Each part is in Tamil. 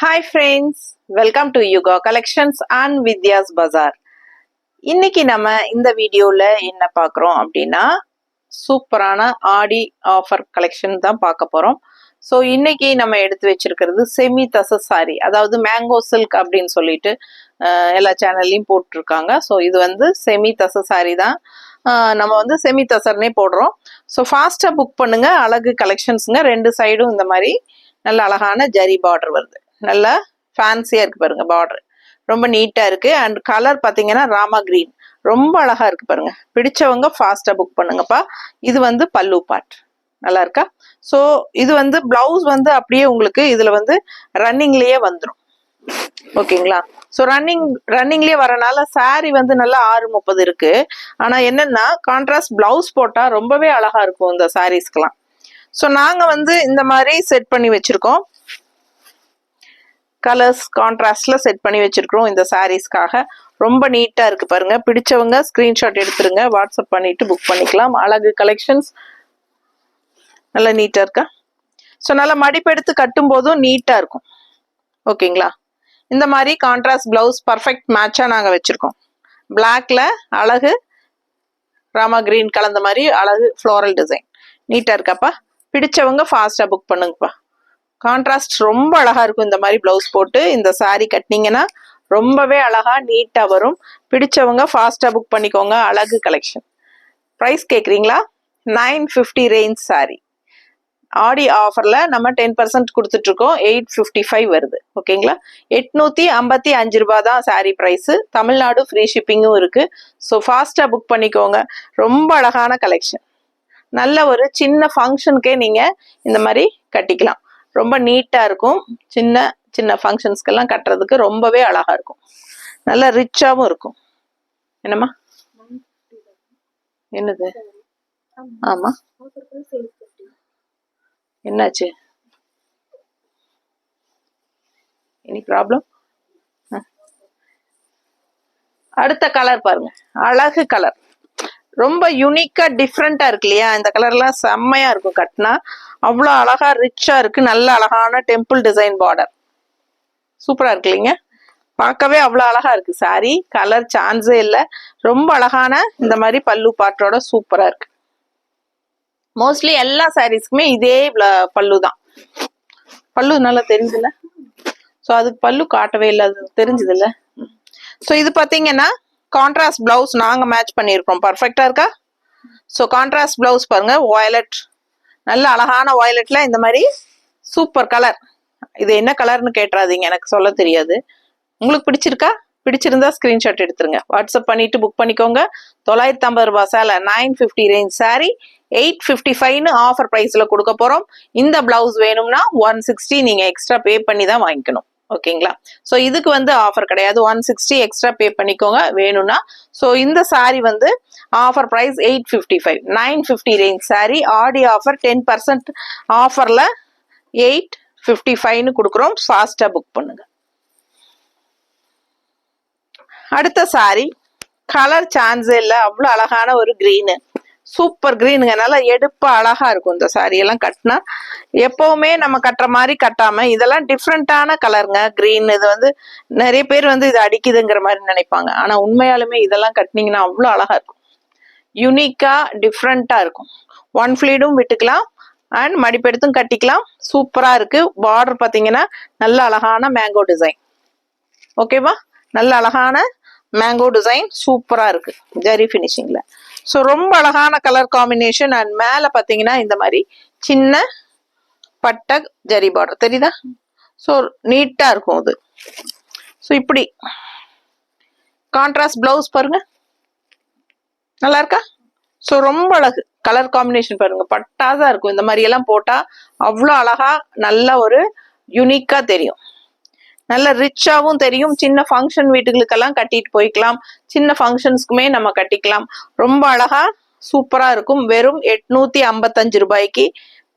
Hi friends, welcome to Yuga Collections and Vidya's Bazaar. இன்னைக்கு நம்ம இந்த வீடியோல என்ன பார்க்குறோம் அப்படின்னா சூப்பரான ஆடி ஆஃபர் கலெக்ஷன் தான் பார்க்க போறோம். ஸோ இன்னைக்கு நம்ம எடுத்து வச்சிருக்கிறது செமி தசர் சாரி, அதாவது மேங்கோ சில்க் அப்படின்னு சொல்லிட்டு எல்லா சேனல்லையும் போட்டிருக்காங்க. ஸோ இது வந்து செமி தசர் சாரி தான். நம்ம வந்து செமி தசர்னே போடுறோம். ஸோ ஃபாஸ்ட்டாக புக் பண்ணுங்க. அழகு கலெக்ஷன்ஸுங்க. ரெண்டு சைடும் இந்த மாதிரி நல்ல அழகான ஜரி பார்டர் வருது. நல்லா ஃபேன்சியா இருக்கு பாருங்க. பார்டர் ரொம்ப நீட்டா இருக்கு. அண்ட் கலர் பாத்தீங்கன்னா ராமா கிரீன், ரொம்ப அழகா இருக்கு பாருங்க. பிடிச்சவங்க ஃபாஸ்டா புக் பண்ணுங்கப்பா. இது வந்து பல்லு பார்ட் நல்லா இருக்கா. ஸோ இது வந்து பிளவுஸ் வந்து அப்படியே உங்களுக்கு இதுல வந்து ரன்னிங்லயே வந்துடும். ஓகேங்களா. ஸோ ரன்னிங்லயே வரனால சாரி வந்து நல்லா 6:30 இருக்கு. ஆனா என்னன்னா கான்ட்ராஸ்ட் பிளவுஸ் போட்டா ரொம்பவே அழகா இருக்கும் இந்த சாரீஸ்க்கெல்லாம். ஸோ நாங்க வந்து இந்த மாதிரி செட் பண்ணி வச்சிருக்கோம். கலர்ஸ் கான்ட்ராஸ்ட்ல செட் பண்ணி வச்சிருக்கிறோம் இந்த சாரீஸ்க்காக. ரொம்ப நீட்டா இருக்கு பாருங்க. பிடிச்சவங்க ஸ்கிரீன்ஷாட் எடுத்துருங்க, வாட்ஸ்அப் பண்ணிட்டு புக் பண்ணிக்கலாம். அழகு கலெக்ஷன்ஸ் நல்லா நீட்டா இருக்கா. ஸோ நல்லா மடிப்பெடுத்து கட்டும் போதும் நீட்டா இருக்கும். ஓகேங்களா. இந்த மாதிரி கான்ட்ராஸ்ட் பிளவுஸ் பர்ஃபெக்ட் மேட்சா நாங்க வச்சிருக்கோம். பிளாக்ல அழகு ராமா கிரீன் கலந்த மாதிரி அழகு ஃப்ளோரல் டிசைன் நீட்டா இருக்காப்பா. பிடிச்சவங்க ஃபாஸ்டா புக் பண்ணுங்கப்பா. கான்ட்ராஸ்ட் ரொம்ப அழகா இருக்கும். இந்த மாதிரி பிளவுஸ் போட்டு இந்த சாரி கட்டினீங்கன்னா ரொம்பவே அழகா நீட்டா வரும். பிடிச்சவங்க ஃபாஸ்டா புக் பண்ணிக்கோங்க. அழகு கலெக்ஷன். ப்ரைஸ் கேட்குறீங்களா? 950 ரேஞ்ச் சாரி. ஆடி ஆஃபர்ல நம்ம 10% கொடுத்துட்டு இருக்கோம். 855 வருது. ஓகேங்களா. 855 ரூபாய் தான் சாரி பிரைஸ். தமிழ்நாடு ஃப்ரீ ஷிப்பிங்கும் இருக்கு. ஸோ ஃபாஸ்டா புக் பண்ணிக்கோங்க. ரொம்ப அழகான கலெக்ஷன். நல்ல ஒரு சின்ன ஃபங்க்ஷனுக்கே நீங்க இந்த மாதிரி கட்டிக்கலாம். ரொம்ப நீட்டா இருக்கும். சின்ன சின்ன ஃபங்க்ஷன்ஸ்க்கெல்லாம் கட்டுறதுக்கு ரொம்பவே அழகா இருக்கும். நல்ல ரிச்சாவும் இருக்கும். என்னம்மா என்னது? ஆமா, என்னாச்சு? Any problem? அடுத்த கலர் பாருங்க. அழகு கலர், ரொம்ப யூனிக்கா டிஃப்ரெண்டா இருக்கு இல்லையா. இந்த கலர்லாம் செம்மையா இருக்கும். கட்டினா அவ்வளோ அழகா ரிச்சா இருக்கு. நல்ல அழகான டெம்பிள் டிசைன் பார்டர் சூப்பரா இருக்கு இல்லைங்க. பார்க்கவே அவ்வளோ அழகா இருக்கு. சாரி கலர் சான்ஸே இல்லை. ரொம்ப அழகான இந்த மாதிரி பல்லு பாட்டோட சூப்பரா இருக்கு. மோஸ்ட்லி எல்லா சாரீஸ்க்குமே இதே பல்லு தான். பல்லு நல்லா தெரிஞ்சுல. ஸோ அதுக்கு பல்லு காட்டவே இல்லை, அது தெரிஞ்சது இல்லை. ஸோ இது பார்த்தீங்கன்னா கான்ட்ராஸ்ட் பிளவுஸ் நாங்கள் மேட்ச் பண்ணியிருக்கோம். பர்ஃபெக்டா இருக்கா. ஸோ கான்ட்ராஸ்ட் பிளவுஸ் பாருங்க. வயலட், நல்ல அழகான வயலட்ல இந்த மாதிரி சூப்பர் கலர். இது என்ன கலர்னு கேட்டுறாதீங்க, எனக்கு சொல்ல தெரியாது. உங்களுக்கு பிடிச்சிருக்கா? பிடிச்சிருந்தா ஸ்கிரீன்ஷாட் எடுத்துருங்க, வாட்ஸ்அப் பண்ணிட்டு புக் பண்ணிக்கோங்க. 950 ரூபாய் சேலை. 950 ரேஞ்ச் சாரி 855 ஆஃபர் பிரைஸ்ல கொடுக்க போறோம். இந்த பிளவுஸ் வேணும்னா 160 நீங்க எக்ஸ்ட்ரா பே பண்ணி தான் வாங்கிக்கணும். ஓகேங்களா. ஸோ இதுக்கு வந்து ஆஃபர் கிடையாது. 160 எக்ஸ்ட்ரா பே பண்ணிக்கோங்க வேணும்னா. ஸோ இந்த சாரி வந்து ஆஃபர் பிரைஸ் 855. 950 range sorry. ஆடி ஆஃபர் 10% ஆஃபர்ல 855 கொடுக்குறோம். ஃபாஸ்டா புக் பண்ணுங்க. அடுத்த சாரி கலர் சான்ஸே இல்லை. அவ்வளோ அழகான ஒரு கிரீனு, சூப்பர் கிரீனுங்க. நல்லா எடுப்பா அழகா இருக்கும் இந்த சாரி எல்லாம் கட்டினா. எப்பவுமே நம்ம கட்டுற மாதிரி கட்டாம இதெல்லாம் டிஃப்ரெண்டான கலருங்க. கிரீன் இது வந்து நிறைய பேர் வந்து இது அடிக்குதுங்கிற மாதிரி நினைப்பாங்க. ஆனா உண்மையாலுமே இதெல்லாம் கட்டினீங்கன்னா அவ்வளோ அழகா இருக்கும். யூனிக்கா டிஃப்ரெண்டா இருக்கும். ஒன் ஃபிளீடும் விட்டுக்கலாம் அண்ட் மடிப்பெடுத்தும் கட்டிக்கலாம். சூப்பரா இருக்கு. பார்டர் பார்த்தீங்கன்னா நல்ல அழகான மேங்கோ டிசைன். ஓகேவா. நல்ல அழகான மேங்கோ டிசைன் சூப்பரா இருக்கு ஜரி ஃபினிஷிங்ல. ஸோ ரொம்ப அழகான கலர் காம்பினேஷன். அண்ட் மேல பாத்தீங்கன்னா இந்த மாதிரி சின்ன பட்டை ஜரி பார்டர் தெரியுதா. ஸோ நீட்டா இருக்கும் இது. ஸோ இப்படி கான்ட்ராஸ்ட் பிளவுஸ் பாருங்க, நல்லா இருக்கா. ஸோ ரொம்ப அழகு கலர் காம்பினேஷன் பாருங்க. பட்டாதான் இருக்கும். இந்த மாதிரி எல்லாம் போட்டா அவ்வளோ அழகா நல்ல ஒரு யூனிக்கா தெரியும். நல்ல ரிச்சாவும் தெரியும். சின்ன ஃபங்க்ஷன் வீட்டுகளுக்கெல்லாம் கட்டிட்டு போய்க்கலாம். சின்ன ஃபங்க்ஷன்ஸ்க்குமே நம்ம கட்டிக்கலாம். ரொம்ப அழகா சூப்பரா இருக்கும். வெறும் 855 ரூபாய்க்கு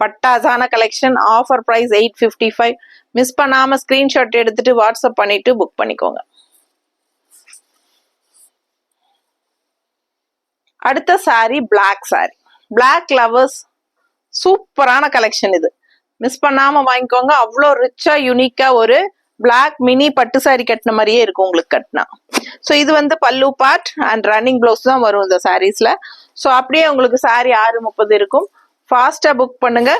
பட்டாசான கலெக்ஷன். Offer price 855. மிஸ் பண்ணாம ஸ்கிரீன்ஷாட் எடுத்துட்டு வாட்ஸ்அப் பண்ணிட்டு புக் பண்ணிக்கோங்க. அடுத்த sari black sari. Black lovers சூப்பரான கலெக்ஷன் இது. மிஸ் பண்ணாம வாங்கிக்கோங்க. அவ்வளோ ரிச்சா யூனிக்கா ஒரு பிளாக் மினி பட்டு சாரி கட்டின மாதிரியே இருக்கும் உங்களுக்கு கட்டினா. ஸோ இது வந்து பல்லு பார்ட் அண்ட் ரன்னிங் ப்ளவுஸ் தான் வரும் இந்த சாரீஸ்ல. ஸோ அப்படியே உங்களுக்கு சாரி 6:30 இருக்கும். ஃபாஸ்டா புக் பண்ணுங்க.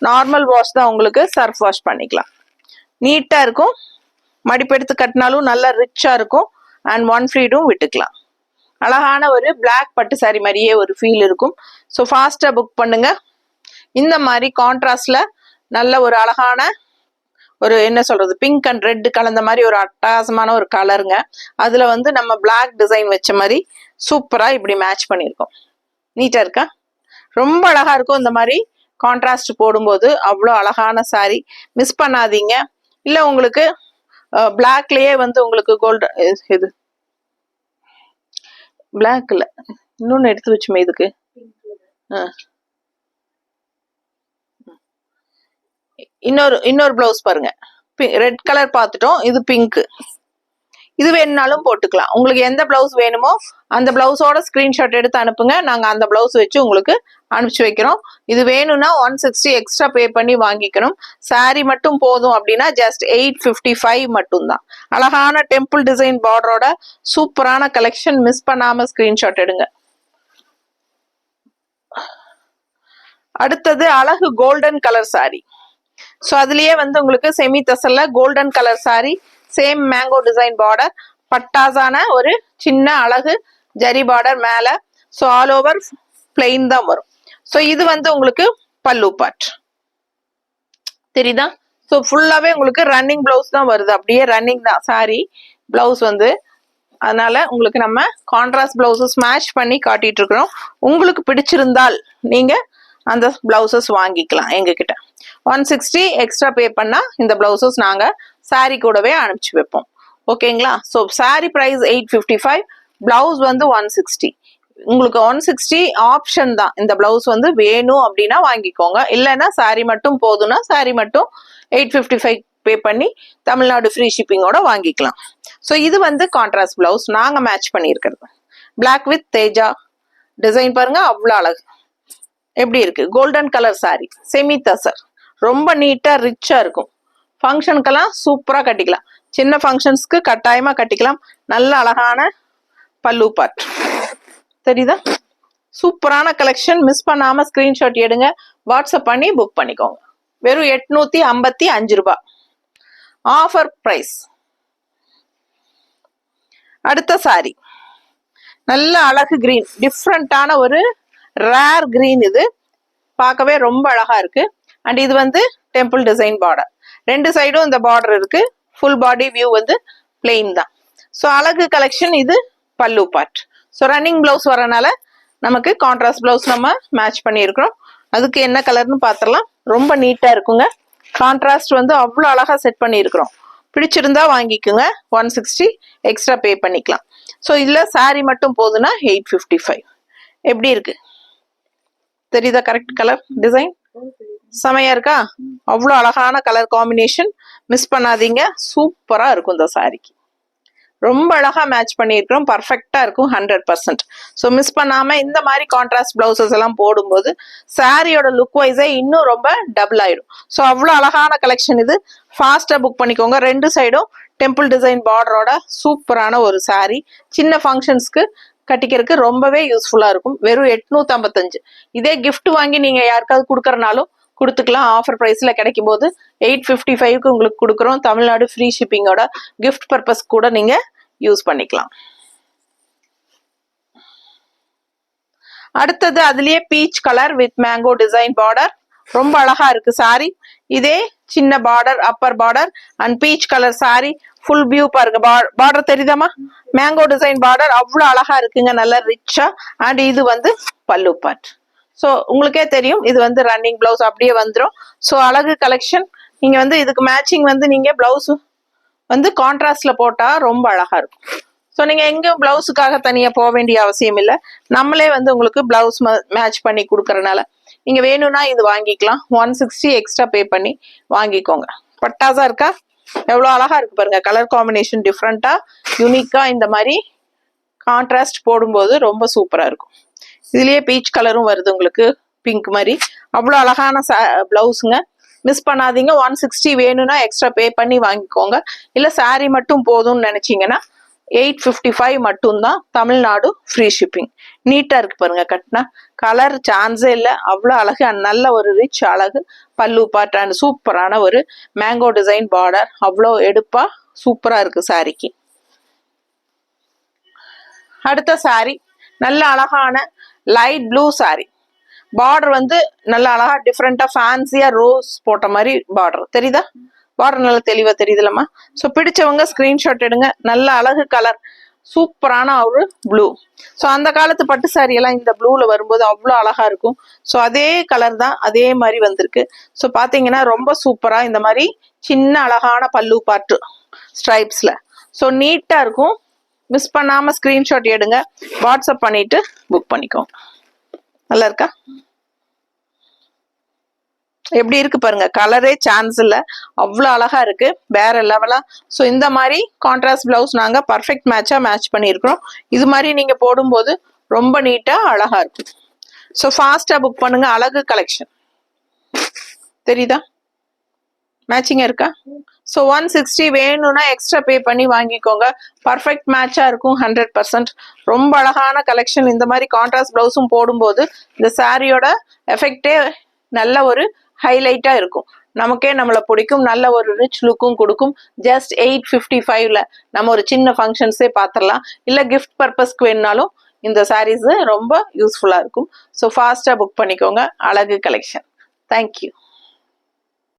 நார்மல் வாஷ் தான், உங்களுக்கு சர்ஃப் வாஷ் பண்ணிக்கலாம். நீட்டா இருக்கும். மடிப்பெடுத்து கட்டினாலும் நல்லா ரிச்சா இருக்கும். அண்ட் ஒன் ஃப்ரீடும் விட்டுக்கலாம். அழகான ஒரு பிளாக் பட்டு சாரி மாதிரியே ஒரு ஃபீல் இருக்கும். ஸோ ஃபாஸ்டா புக் பண்ணுங்க. இந்த மாதிரி கான்ட்ராஸ்ட்ல நல்ல ஒரு அழகான ஒரு என்ன சொல்றது பிங்க் அண்ட் ரெட் கலந்த மாதிரி ஒரு அட்டகாசமான ஒரு கலருங்க. அதுல வந்து நம்ம பிளாக் டிசைன் வச்ச மாதிரி சூப்பரா இப்படி மேட்ச் பண்ணியிருக்கோம். நீட்டா இருக்கா? ரொம்ப அழகா இருக்கும். இந்த மாதிரி கான்ட்ராஸ்ட் போடும்போது அவ்வளோ அழகான சாரி. மிஸ் பண்ணாதீங்க. இல்ல உங்களுக்கு பிளாக்லயே வந்து உங்களுக்கு கோல்டு இது பிளாக் இல்ல இன்னொன்னு எடுத்து வச்சுமே இதுக்கு. இன்னொரு பிளவுஸ் பாருங்க. ரெட் கலர் பார்த்துட்டோம். இது பிங்க். இது வேணும்னாலும் போட்டுக்கலாம். உங்களுக்கு எந்த பிளவுஸ் வேணுமோ அந்த பிளவுஸோட ஸ்கிரீன்ஷாட் எடுத்து அனுப்புங்க. நாங்க அந்த பிளவுஸ் வச்சு உங்களுக்கு அனுப்பிச்சு வைக்கிறோம். இது வேணும்னா 160 எக்ஸ்ட்ரா பே பண்ணி வாங்கிக்கணும். சாரி மட்டும் போதும் அப்படின்னா ஜஸ்ட் 855 மட்டும்தான். அழகான டெம்பிள் டிசைன் பார்டரோட சூப்பரான கலெக்ஷன். மிஸ் பண்ணாம ஸ்கிரீன்ஷாட் எடுங்க. அடுத்தது அழகு கோல்டன் கலர் சாரி. ஸோ அதுலயே வந்து உங்களுக்கு செமி தசல்ல golden colour sari, same mango design border, பட்டாசான ஒரு சின்ன அழகு ஜரி பார்டர் மேல. ஸோ ஆல் ஓவர் பிளெயின் தான் வரும். ஸோ இது வந்து உங்களுக்கு பல்லு பார்ட் தெரியுதா? ஸோ ஃபுல்லாவே உங்களுக்கு ரன்னிங் பிளவுஸ் தான் வருது. அப்படியே ரன்னிங் தான் சாரி பிளவுஸ் வந்து. அதனால உங்களுக்கு நம்ம கான்ட்ராஸ்ட் பிளவுசஸ் மேட்ச் பண்ணி காட்டிட்டு இருக்கிறோம். உங்களுக்கு பிடிச்சிருந்தால் நீங்க அந்த பிளவுசஸ் வாங்கிக்கலாம் எங்ககிட்ட. 160 எக்ஸ்ட்ரா பே பண்ணா இந்த பிளவுசஸ் நாங்க சாரி கூடவே அனுப்பிச்சு வைப்போம். ஓகேங்களா? ஸோ சாரி பிரைஸ் 855, பிளவுஸ் வந்து 160. உங்களுக்கு 160 ஆப்ஷன் தான். இந்த பிளவுஸ் வந்து வேணும் அப்படின்னா வாங்கிக்கோங்க. இல்லைன்னா சாரி மட்டும் போதும்னா சாரி மட்டும் 855 பே பண்ணி தமிழ்நாடு ஃப்ரீ ஷிப்பிங்கோட வாங்கிக்கலாம். ஸோ இது வந்து கான்ட்ராஸ்ட் பிளவுஸ் நாங்க மேட்ச் பண்ணியிருக்கிறது. பிளாக் வித் தேஜா டிசைன் பாருங்க, அவ்வளோ அழகு. எப்படி இருக்கு? Golden colour sorry, semi tussar, ரொம்ப நீட்டா ரிச்சா இருக்கும். ஃபங்க்ஷனுக்கெல்லாம் சூப்பரா கட்டிக்கலாம். சின்ன ஃபங்க்ஷன்ஸ்க்கு கட்டாயமா கட்டிக்கலாம். நல்ல அழகான பல்லு பார்ட் தெரியுதா? சூப்பரான கலெக்ஷன். மிஸ் பண்ணாம ஸ்கிரீன்ஷாட் எடுங்க. வாட்ஸ்அப் பண்ணி புக் பண்ணிக்கோங்க. வெறும் 855 ரூபாய் ஆஃபர் பிரைஸ். அடுத்த சாரி நல்ல அழகு கிரீன், டிஃப்ரெண்டான ஒரு ரேர் கிரீன். இது பார்க்கவே ரொம்ப அழகா இருக்கு. அண்ட் இது வந்து டெம்பிள் டிசைன் பார்டர். ரெண்டு சைடும் இந்த பார்டர் இருக்கு. ஃபுல் பாடி வியூ வந்து பிளெயின் தான். ஸோ அழகு கலெக்ஷன். இது பல்லு பார்ட். ஸோ ரன்னிங் பிளவுஸ் வரனால நமக்கு கான்ட்ராஸ்ட் பிளவுஸ் நம்ம மேட்ச் பண்ணியிருக்கிறோம். அதுக்கு என்ன கலர்னு பார்த்துடலாம். ரொம்ப நீட்டா இருக்குங்க. கான்ட்ராஸ்ட் வந்து அவ்வளோ அழகா செட் பண்ணியிருக்கிறோம். பிடிச்சிருந்தா வாங்கிக்கோங்க. 160 எக்ஸ்ட்ரா பே பண்ணிக்கலாம். ஸோ இதுல சாரி மட்டும் போதுன்னா 855. எப்படி இருக்கு தெரியுதா? கரெக்ட் கலர் டிசைன் செமையா இருக்கா? அவ்வளோ அழகான கலர் காம்பினேஷன். மிஸ் பண்ணாதீங்க. சூப்பரா இருக்கும். இந்த சாரிக்கு ரொம்ப அழகா மேட்ச் பண்ணியிருக்கிறோம். பர்ஃபெக்டா இருக்கும் 100%. ஸோ மிஸ் பண்ணாம இந்த மாதிரி கான்ட்ராஸ்ட் பிளவுசஸ் எல்லாம் போடும்போது சாரியோட லுக் வைஸே இன்னும் ரொம்ப டபுள் ஆயிடும். ஸோ அவ்வளோ அழகான கலெக்ஷன் இது. ஃபாஸ்டா புக் பண்ணிக்கோங்க. ரெண்டு சைடும் டெம்பிள் டிசைன் பார்டரோட சூப்பரான ஒரு சாரி. சின்ன ஃபங்க்ஷன்ஸ்க்கு கட்டிக்கிறதுக்கு ரொம்பவே யூஸ்ஃபுல்லா இருக்கும். வெறும் 855. இதே கிஃப்ட் வாங்கி நீங்க யாருக்காவது கொடுக்கறனாலும் கொடுத்துக்கலாம். ஆஃபர் பிரைஸ்ல கிடைக்கும் போது 855க்கு உங்களுக்கு கொடுக்குறோம். தமிழ்நாடு ஃப்ரீ ஷிப்பிங்கோட கிஃப்ட் பர்பஸ் கூட நீங்க யூஸ் பண்ணிக்கலாம். அடுத்தது அதுலயே peach colour with mango design border. ரொம்ப அழகா இருக்கு சாரி. இதே சின்ன border, Appar border and peach colour sorry. Full view பாருங்க. பார்டர் தெரியுதாமா? மேங்கோ டிசைன் பார்டர் அவ்வளோ அழகா இருக்குங்க. நல்லா ரிச்சா. அண்ட் இது வந்து பல்லு பார்ட். ஸோ உங்களுக்கே தெரியும் இது வந்து ரன்னிங் பிளவுஸ் அப்படியே வந்துடும். ஸோ அழகு கலெக்ஷன். நீங்க வந்து இதுக்கு மேட்சிங் வந்து நீங்க பிளவுஸ் வந்து கான்ட்ராஸ்ட்ல போட்டா ரொம்ப அழகா இருக்கும். ஸோ நீங்க எங்கேயும் பிளவுஸுக்காக தனியா போக வேண்டிய அவசியம் இல்லை. நம்மளே வந்து உங்களுக்கு பிளவுஸ் மேட்ச் பண்ணி கொடுக்கறனால நீங்க வேணும்னா இது வாங்கிக்கலாம். 160 எக்ஸ்ட்ரா பே பண்ணி வாங்கிக்கோங்க. பட்டாசா இருக்கா? எவ்வளவு அழகா இருக்கு பாருங்க. கலர் காம்பினேஷன் டிஃப்ரெண்டா யூனிக்கா இந்த மாதிரி கான்ட்ராஸ்ட் போடும்போது ரொம்ப சூப்பரா இருக்கும். இதுலயே பீச் கலரும் வருது உங்களுக்கு, பிங்க் மாதிரி. அவ்வளவு அழகான பிளவுஸுங்க. மிஸ் பண்ணாதீங்க. 160 வேணும்னா எக்ஸ்ட்ரா பே பண்ணி வாங்கிக்கோங்க. இல்லை சாரீ மட்டும் போதும்னு நினைச்சீங்கன்னா 855 மட்டும்தான், தமிழ்நாடு ஃப்ரீ ஷிப்பிங். நீட்டா இருக்கு பாருங்க, கட்டினா கலர் சான்ஸே இல்லை, அவ்வளோ அழகு. நல்ல ஒரு ரிச் அழகு பல்லு பார்ட் அண்ட் சூப்பரான ஒரு மேங்கோ டிசைன் பார்டர், அவ்வளோ எடுப்பா சூப்பரா இருக்கு சாரிக்கு. அடுத்த சாரி நல்ல அழகான லைட் ப்ளூ சாரி. பார்டர் வந்து நல்ல அழகா டிஃப்ரெண்டா ஃபேன்சியா ரோஸ் போட்ட மாதிரி பார்டர் தெரியுதா? பார்டர் நல்லா தெளிவா தெரியுதுலம்மா. ஸோ பிடிச்சவங்க ஸ்கிரீன்ஷாட் எடுங்க. நல்ல அழகு கலர், சூப்பரான ஒரு ப்ளூ. ஸோ அந்த காலத்து பட்டு சாரி எல்லாம் இந்த ப்ளூல வரும்போது அவ்வளோ அழகா இருக்கும். ஸோ அதே கலர் தான் அதே மாதிரி வந்திருக்கு. ஸோ பாத்தீங்கன்னா ரொம்ப சூப்பரா இந்த மாதிரி சின்ன அழகான பல்லு பாட்டு ஸ்ட்ரைப்ஸ்ல. ஸோ நீட்டா இருக்கும். மிஸ் பண்ணாம ஸ்கிரீன்ஷாட் எடுங்க, வாட்ஸ்அப் பண்ணிட்டு புக் பண்ணிக்கோங்க. நல்லா இருக்கா? எப்படி இருக்கு பாருங்க, கலரே சான்ஸ் இல்ல, அவ்வளோ அழகா இருக்கு, வேற லெவலா. ஸோ இந்த மாதிரி கான்ட்ராஸ்ட் பிளவுஸ் நாங்க பர்ஃபெக்ட் மேட்சா மேட்ச் பண்ணியிருக்கிறோம். இது மாதிரி நீங்க போடும்போது ரொம்ப நீட்டா அழகா இருக்கும். ஸோ ஃபாஸ்டா புக் பண்ணுங்க. அழகு கலெக்ஷன் தெரியுதா? மேட்சிங்கா இருக்கா? ஸோ 160 வேணும்னா எக்ஸ்ட்ரா பே பண்ணி வாங்கிக்கோங்க. பர்ஃபெக்ட் மேட்சா இருக்கும் 100%. ரொம்ப அழகான கலெக்ஷன். இந்த மாதிரி கான்ட்ராஸ்ட் பிளவுஸும் போடும்போது இந்த சாரியோட எஃபெக்டே நல்ல ஒரு ஹைலைட்டா இருக்கும். நமக்கே நம்மளை பிடிக்கும். நல்ல ஒரு ரிச் லுக்கும் கொடுக்கும். ஜஸ்ட் 855ல நம்ம ஒரு சின்ன ஃபங்க்ஷன்ஸே பார்த்துடலாம். இல்லை கிஃப்ட் பர்பஸ்க்கு வேணுனாலும் இந்த சாரீஸ் ரொம்ப யூஸ்ஃபுல்லா இருக்கும். ஸோ ஃபாஸ்டா புக் பண்ணிக்கோங்க. அழகு கலெக்ஷன். தேங்க்யூ.